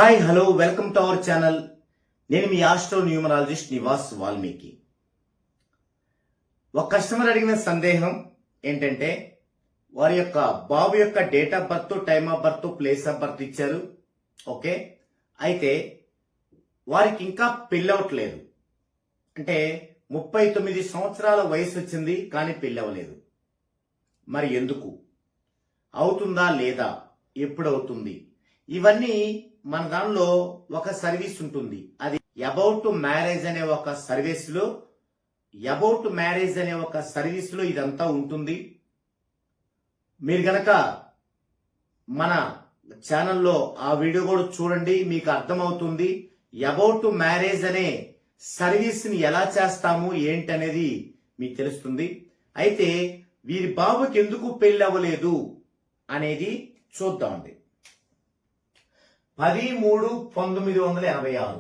Hi hello welcome to our channel. నేను మీ astro numerologist Nivas Valmiki. ఒక customer అడిగిన సందేహం ఏంటంటే వారి యొక్క బాబు యొక్క date of birth, time of birth, place of birth ఇచ్చారు. ఓకే, అయితే వారికి ఇంకా పెళ్ళి అవ్వట్లేదు. అంటే 39 సంవత్సరాల వయసు వచ్చింది కానీ పెళ్ళి అవ్వలేదు. మరి ఎందుకు? అవుతుందా లేదా? ఎప్పుడు అవుతుంది? ఇవన్నీ మన దానిలో ఒక సర్వీస్ ఉంటుంది. అది అబౌట్ మ్యారేజ్ అనే ఒక సర్వీస్ లో ఇదంతా ఉంటుంది. మీరు గనక మన ఛానల్లో ఆ వీడియో కూడా చూడండి, మీకు అర్థమవుతుంది. అబౌట్ మ్యారేజ్ అనే సర్వీస్ ని ఎలా చేస్తాము ఏంటి అనేది మీకు తెలుస్తుంది. అయితే వీరి బాబుకి ఎందుకు పెళ్లి అవ్వలేదు అనేది చూద్దామండి. 10/3/1986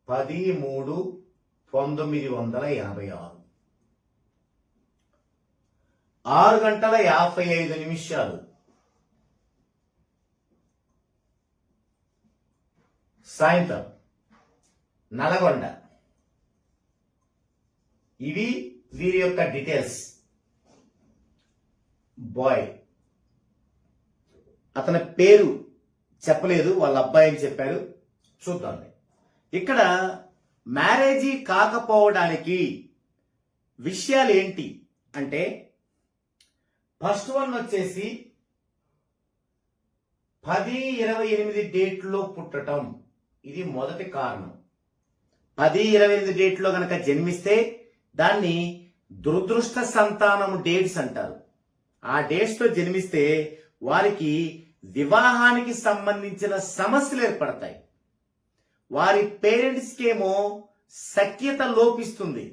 10/3/1986 6:55 సాయంత్రం నల్గొండ. ఇవి వీరి యొక్క డీటెయిల్స్. బాయ్, అతని పేరు చెప్పలేదు, వాళ్ళ అబ్బాయి అని చెప్పారు. చూద్దాం. ఇక్కడ మ్యారేజీ కాకపోవడానికి విషయాలు ఏంటి అంటే, ఫస్ట్ వన్ వచ్చేసి 10/28 డేట్లో పుట్టటం. ఇది మొదటి కారణం. 10/28 డేట్లో గనక జన్మిస్తే దాన్ని దురదృష్ట సంతానం డేట్స్ అంటారు. ఆ డేట్స్ తో జన్మిస్తే వారికి వివాహానికి సంబంధించిన సమస్యలు ఏర్పడతాయి. వారి పేరెంట్స్ కేమో సఖ్యత లోపిస్తుంది.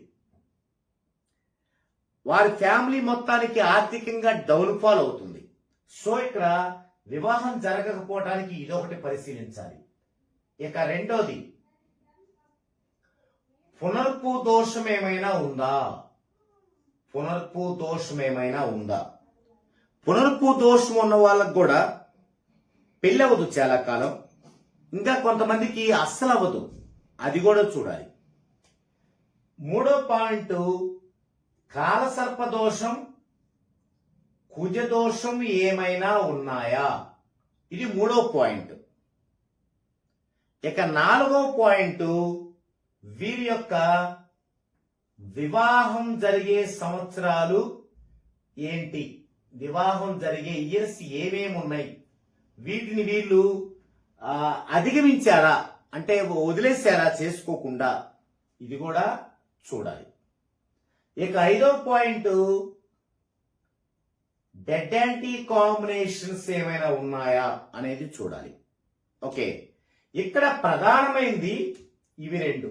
వారి ఫ్యామిలీ మొత్తానికి ఆర్థికంగా డౌన్ఫాల్ అవుతుంది. సో ఇక్కడ వివాహం జరగకపోవడానికి ఇదొకటి పరిశీలించాలి. ఇక రెండోది, పునర్పు దోషం ఏమైనా ఉందా? పునర్పు దోషం ఉన్న వాళ్ళకు కూడా పెళ్ళి అవ్వదు చాలా కాలం. ఇంకా కొంతమందికి అస్సలు అవ్వదు, అది కూడా చూడాలి. మూడో పాయింట్, కాలసర్ప దోషం, కుజ దోషం ఏమైనా ఉన్నాయా? ఇది మూడో పాయింట్. ఇక నాలుగో పాయింట్, వీరి యొక్క వివాహం జరిగే సంవత్సరాలు ఏంటి, వివాహం జరిగే ఇయర్స్ ఏమేమి ఉన్నాయి, వీటిని వీళ్ళు అధిగమించారా అంటే వదిలేశారా చేసుకోకుండా, ఇది కూడా చూడాలి. ఇక ఐదో పాయింట్, డెడ్ యాంటీ కాంబినేషన్స్ ఏమైనా ఉన్నాయా అనేది చూడాలి. ఓకే, ఇక్కడ ప్రధానమైంది ఇవి రెండు.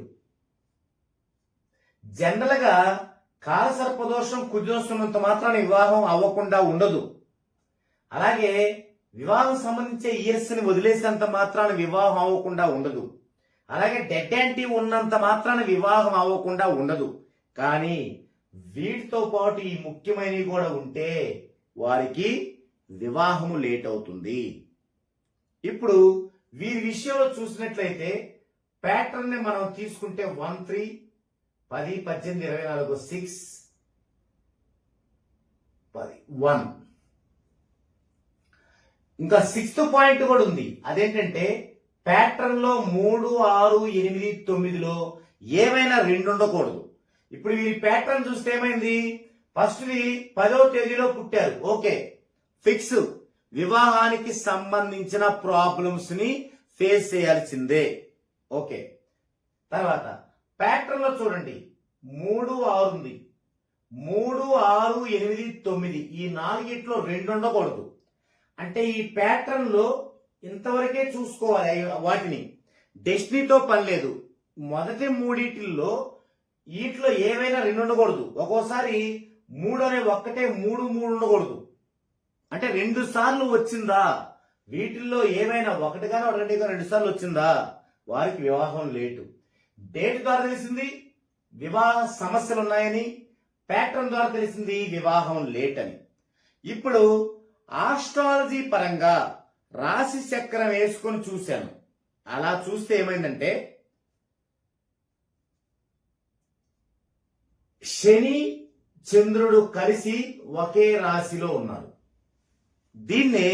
జనరల్ గా కాలసర్పదోషం, కుజదోషం మాత్రాన వివాహం అవ్వకుండా ఉండదు. అలాగే వివాహం సంబంధించే ఇయర్స్ ని వదిలేసినంత మాత్రాన వివాహం అవ్వకుండా ఉండదు. అలాగే డెడ్ యాంటీ ఉన్నంత మాత్రాన వివాహం అవ్వకుండా ఉండదు. కానీ వీటితో పాటు ఈ ముఖ్యమైనవి కూడా ఉంటే వారికి వివాహము లేట్ అవుతుంది. ఇప్పుడు వీరి విషయంలో చూసినట్లయితే ప్యాటర్న్ ని మనం తీసుకుంటే 1 3 10 18 24 6 10 1. ఇంకా 6th పాయింట్ కూడా ఉంది. అదేంటంటే ప్యాటర్న్ లో 3 6 8 9లో ఏమైనా 2 ఉండకూడదు. ఇప్పుడు వీరి ప్యాటర్న్ చూస్తే ఏమైంది, ఫస్ట్ 10వ తేదీలో పుట్టారు. Okay, fix. వివాహానికి సంబంధించిన ప్రాబ్లమ్స్ ని ఫేస్ చేయాల్సిందే. ఓకే, తర్వాత ప్యాటర్న్ లో చూడండి 3 6 ఉంది. 3 6 8 9 ఈ 4ట్లో 2 ఉండకూడదు. అంటే ఈ ప్యాటర్న్ లో ఇంతవరకే చూసుకోవాలి వాటిని. డెస్టినీతో పని లేదు. మొదటి 3 వీటిలో ఏవైనా 2 ఉండకూడదు. ఒక్కోసారి 3 అనే ఒక్కటే 3 ఉండకూడదు. అంటే 2 సార్లు వచ్చిందా, వీటిల్లో ఏమైనా 1 గానో 2 గానో 2 సార్లు వచ్చిందా, వారికి వివాహం లేటు. డేట్ ద్వారా తెలిసింది వివాహ సమస్యలు ఉన్నాయని, ప్యాటర్న్ ద్వారా తెలిసింది వివాహం లేట్ అని. ఇప్పుడు ఆస్ట్రాలజీ పరంగా రాశి చక్రం వేసుకొని చూశాను. అలా చూస్తే ఏమైందంటే శని చంద్రుడు కలిసి ఒకే రాశిలో ఉన్నారు. దీన్నే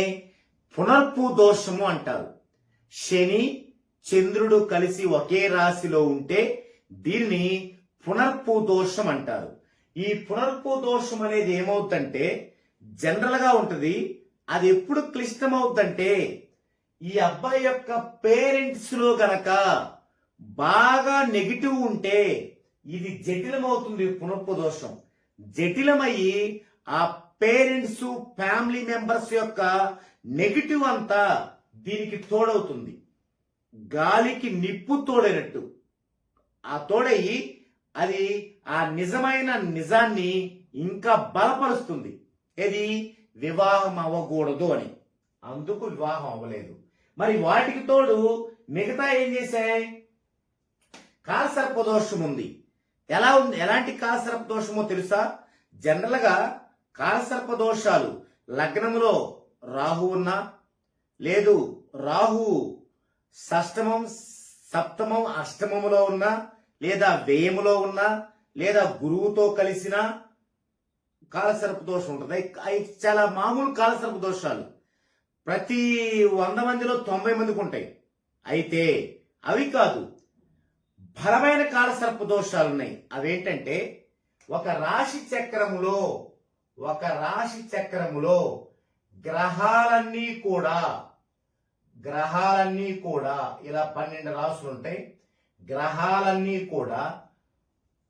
పునర్పు దోషము అంటారు. శని చంద్రుడు కలిసి ఒకే రాశిలో ఉంటే దీన్ని పునర్పు దోషం అంటారు. ఈ పునర్పు దోషం అనేది ఏమవుతుందంటే జనరల్ గా ఉంటది. అది ఎప్పుడు క్లిష్టమవుతుందంటే ఈ అబ్బాయి యొక్క పేరెంట్స్ లో గనక బాగా నెగిటివ్ ఉంటే ఇది జటిలమవుతుంది. పునర్పు దోషం జటిలమయ్యి ఆ పేరెంట్స్ ఫ్యామిలీ మెంబర్స్ యొక్క నెగిటివ్ అంతా దీనికి తోడవుతుంది. గాలికి నిప్పు తోడైనట్టు ఆ తోడయి అది ఆ నిజమైన నిజాన్ని ఇంకా బలపరుస్తుంది. ఇది వివాహం అవ్వకూడదు అని. అందుకు వివాహం అవ్వలేదు. మరి వాటికి తోడు మిగతా ఏం చేశాయి? కాలసర్ప దోషం ఉంది. ఎలా ఉంది? ఎలాంటి కాలసర్ప దోషమో తెలుసా? జనరల్ గా కాలసర్ప దోషాలు లగ్నములో రాహు ఉన్నా, లేదు రాహు షష్టమం సప్తమం అష్టమములో ఉన్నా, లేదా వ్యయములో ఉన్నా, లేదా గురువుతో కలిసిన కాలసర్ప దోషం ఉంటుంది. అవి చాలా మామూలు కాలసర్ప దోషాలు. ప్రతి 100 మందిలో 90 మందికి ఉంటాయి. అయితే అవి కాదు, బలమైన కాలసర్ప దోషాలు ఉన్నాయి. అవేంటంటే ఒక రాశి చక్రములో గ్రహాలన్నీ కూడా ఇలా 12 రాశులు ఉంటాయి. గ్రహాలన్నీ కూడా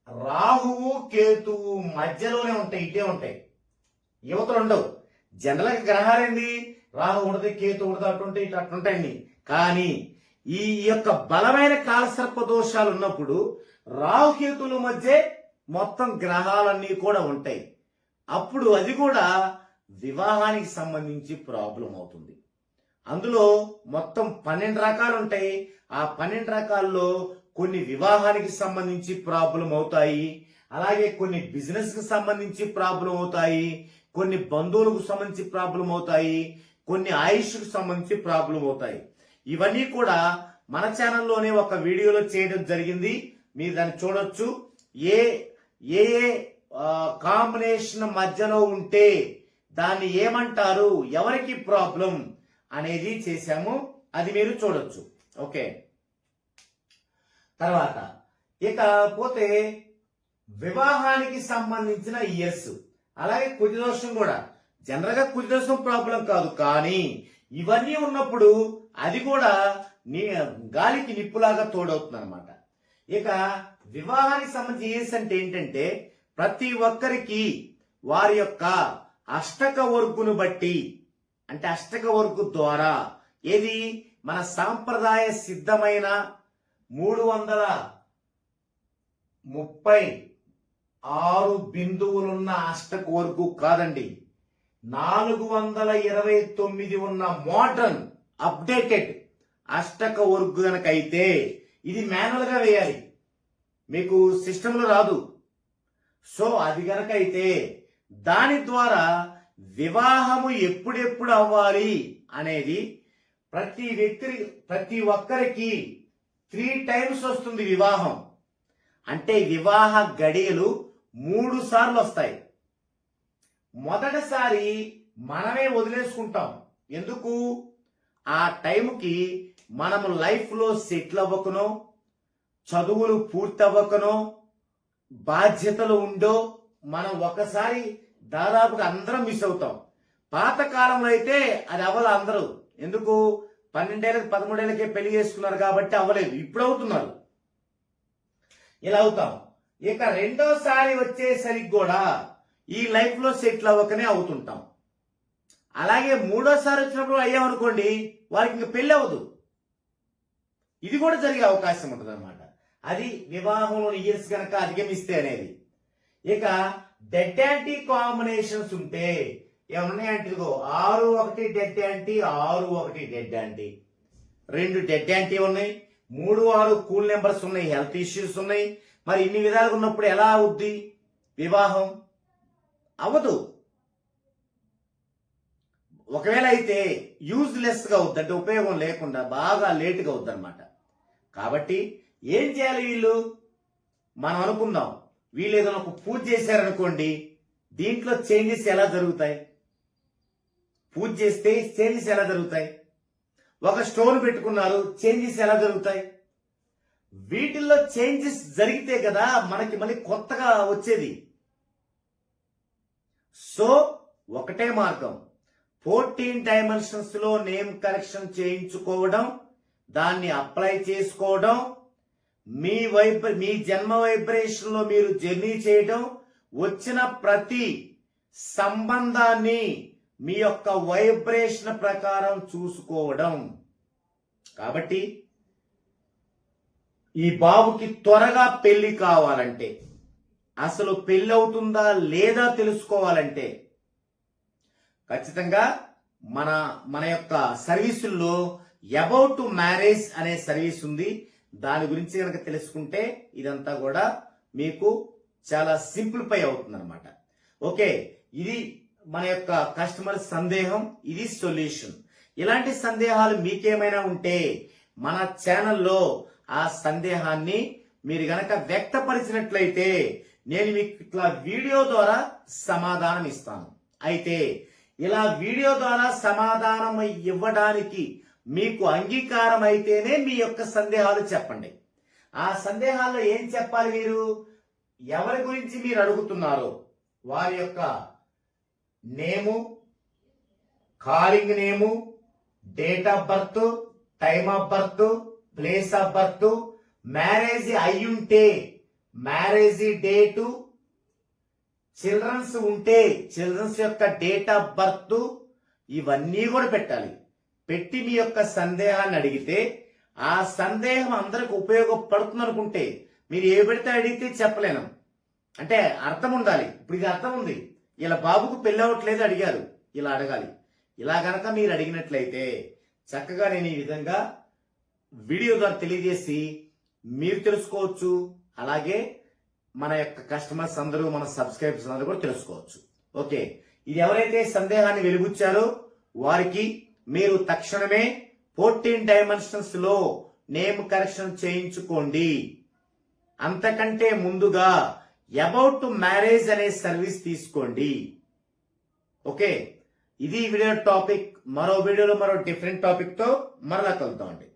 రాహువు కేతువు మధ్యలోనే ఉంటాయి. ఇటే ఉంటాయి, యువతలు ఉండవు. జనరల్ గా గ్రహాలు ఏంది? రాహు ఉండదు, కేతు ఉండదు, అటుంటే ఇటు అట్టుంటాయండి. కానీ ఈ యొక్క బలమైన కాలసర్ప దోషాలు ఉన్నప్పుడు రాహుకేతుల మధ్య మొత్తం గ్రహాలన్నీ కూడా ఉంటాయి. అప్పుడు అది కూడా వివాహానికి సంబంధించి ప్రాబ్లం అవుతుంది. అందులో మొత్తం 12 రకాలు ఉంటాయి. ఆ 12 రకాల్లో కొన్ని వివాహానికి సంబంధించి ప్రాబ్లం అవుతాయి, అలాగే కొన్ని బిజినెస్ కి సంబంధించి ప్రాబ్లం అవుతాయి, కొన్ని బంధువులకు సంబంధించి ప్రాబ్లం అవుతాయి, కొన్ని ఆయుష్కు సంబంధించి ప్రాబ్లం అవుతాయి. ఇవన్నీ కూడా మన ఛానల్లోనే ఒక వీడియోలో చేయడం జరిగింది. మీరు దాన్ని చూడొచ్చు. ఏ ఏ కాంబినేషన్ మధ్యలో ఉంటే దాన్ని ఏమంటారు, ఎవరికి ప్రాబ్లం అనేది చేశాము. అది మీరు చూడొచ్చు. ఓకే, తర్వాత ఇక పోతే వివాహానికి సంబంధించిన ఇయర్స్, అలాగే కుజదోషం కూడా. జనరల్ గా కుజదోషం ప్రాబ్లం కాదు, కానీ ఇవన్నీ ఉన్నప్పుడు అది కూడా గాలికి నిప్పులాగా తోడవుతుంది అనమాట. ఇక వివాహానికి సంబంధించి ఇయర్స్ అంటే ఏంటంటే ప్రతి ఒక్కరికి వారి యొక్క అష్టక వర్గును బట్టి, అంటే అష్టక వర్గు ద్వారా ఏది మన సాంప్రదాయ సిద్ధమైన 336 బిందువులున్న అష్టక వర్గు కాదండి, 429 ఉన్న మోడర్న్ అప్డేటెడ్ అష్టక వర్గు గనక అయితే ఇది మాన్యువల్ గా వేయాలి, మీకు సిస్టంలో రాదు. సో అది గనక అయితే దాని ద్వారా వివాహము ఎప్పుడెప్పుడు అవ్వాలి అనేది ప్రతి ఒక్కరికి 3 times వస్తుంది వివాహం. అంటే వివాహ గడియలు 3 సార్లు వస్తాయి. మొదటిసారి మనమే వదిలేసుకుంటాం. ఎందుకు? ఆ టైంకి మనము లైఫ్ లో సెటిల్ అవ్వకనో, చదువులు పూర్తి అవ్వకనో, బాధ్యతలు ఉండో మనం ఒకసారి దాదాపుగా అందరం మిస్ అవుతాం. పాత కాలంలో అయితే అది అవ్వదు అందరూ. ఎందుకు? 12 ఏళ్ళకి 13 ఏళ్ళకే పెళ్లి చేసుకున్నారు కాబట్టి అవ్వలేదు. ఇప్పుడు అవుతున్నారు. ఇలా అవుతాం. ఇక రెండోసారి వచ్చేసరికి కూడా ఈ లైఫ్ లో సెటిల్ అవ్వకనే అవుతుంటాం. అలాగే మూడోసారి వచ్చినప్పుడు అయ్యామనుకోండి, వారికి ఇంకా పెళ్లి అవ్వదు. ఇది కూడా జరిగే అవకాశం ఉంటుంది అనమాట. అది వివాహంలోని ఇయర్స్ కనుక అధిగమిస్తే అనేది. ఇక డెడ్ యాంటీ కాంబినేషన్స్ ఉంటే ఏమన్నాయంటే, ఇదిగో 6-1 dead anti, 6-1 dead anti, 2 dead anti ఉన్నాయి, 3-6 కూల్ నెంబర్స్ ఉన్నాయి, హెల్త్ ఇష్యూస్ ఉన్నాయి. మరి ఇన్ని విధాలుగా ఉన్నప్పుడు ఎలా అవుద్ది వివాహం? అవ్వదు. ఒకవేళ అయితే యూజ్లెస్ గా అవుద్ది, అంటే ఉపయోగం లేకుండా బాగా లేటుగా అవుద్ది అనమాట. కాబట్టి ఏం చేయాలి వీళ్ళు? మనం అనుకుందాం, వీళ్ళు ఏదైనా ఒక పూజ చేశారనుకోండి, దీంట్లో చేంజెస్ ఎలా జరుగుతాయి? పూజ చేస్తే చేంజెస్ ఎలా జరుగుతాయి? ఒక స్టోన్ పెట్టుకున్నారు, చేంజెస్ ఎలా జరుగుతాయి? వీటిల్లో చేంజెస్ జరిగితే కదా మనకి మళ్ళీ కొత్తగా వచ్చేది. సో ఒకటే మార్గం, 14 డైమెన్షన్స్ లో నేమ్ కరెక్షన్ చేయించుకోవడం, దాన్ని అప్లై చేసుకోవడం, మీ జన్మ వైబ్రేషన్ లో మీరు జర్నీ చేయడం, వచ్చిన ప్రతి సంబంధాన్ని మీ యొక్క వైబ్రేషన్ ప్రకారం చూసుకోవడం. కాబట్టి ఈ బాబుకి త్వరగా పెళ్లి కావాలంటే, అసలు పెళ్లి అవుతుందా లేదా తెలుసుకోవాలంటే ఖచ్చితంగా మన యొక్క సర్వీసుల్లో అబౌట్ మ్యారేజ్ అనే సర్వీస్ ఉంది. దాని గురించి కనుక తెలుసుకుంటే ఇదంతా కూడా మీకు చాలా సింప్లిఫై అవుతుంది అనమాట. ఓకే, ఇది మన యొక్క కస్టమర్ సందేహం, ఇది సొల్యూషన్. ఇలాంటి సందేహాలు మీకేమైనా ఉంటే మన ఛానల్లో ఆ సందేహాన్ని మీరు గనక వ్యక్తపరిచినట్లయితే నేను మీకు ఇట్లా వీడియో ద్వారా సమాధానం ఇస్తాను. అయితే ఇలా వీడియో ద్వారా సమాధానం ఇవ్వడానికి మీకు అంగీకారం అయితేనే మీ యొక్క సందేహాలు చెప్పండి. ఆ సందేహాల్లో ఏం చెప్పాలి? మీరు ఎవరి గురించి మీరు అడుగుతున్నారో వారి యొక్క name, calling name, date of birth, time of birth, place of birth, marriage అయ్యుంటే మ్యారేజ్ డేటు, చిల్డ్రన్స్ ఉంటే చిల్డ్రన్స్ యొక్క డేట్ ఆఫ్ బర్త్, ఇవన్నీ కూడా పెట్టాలి. పెట్టి మీ యొక్క సందేహాన్ని అడిగితే ఆ సందేహం అందరికి ఉపయోగపడుతుంది అనుకుంటే మీరు ఏ పెడితే అడిగితే చెప్పలేను. అంటే అర్థం ఉండాలి. ఇప్పుడు ఇది అర్థం ఉంది, ఇలా బాబుకు పెళ్ళి అవ్వట్లేదు అడిగారు, ఇలా అడగాలి. ఇలా గనక మీరు అడిగినట్లయితే చక్కగా నేను ఈ విధంగా వీడియో ద్వారా తెలియజేసి మీరు తెలుసుకోవచ్చు. అలాగే మన యొక్క కస్టమర్స్ అందరూ, మన సబ్స్క్రైబర్స్ అందరూ కూడా తెలుసుకోవచ్చు. ఓకే, ఇది ఎవరైతే సందేహాన్ని వెలిబుచ్చారో వారికి మీరు తక్షణమే 14 డైమెన్షన్స్ లో నేమ్ కరెక్షన్ చేయించుకోండి. అంతకంటే ముందుగా అబౌట్ మ్యారేజ్ అనే సర్వీస్ తీసుకోండి. ఓకే, ఇది వీడియో టాపిక్. మరో వీడియోలో మరో డిఫరెంట్ టాపిక్ తో మరలా కలుద్దామండి.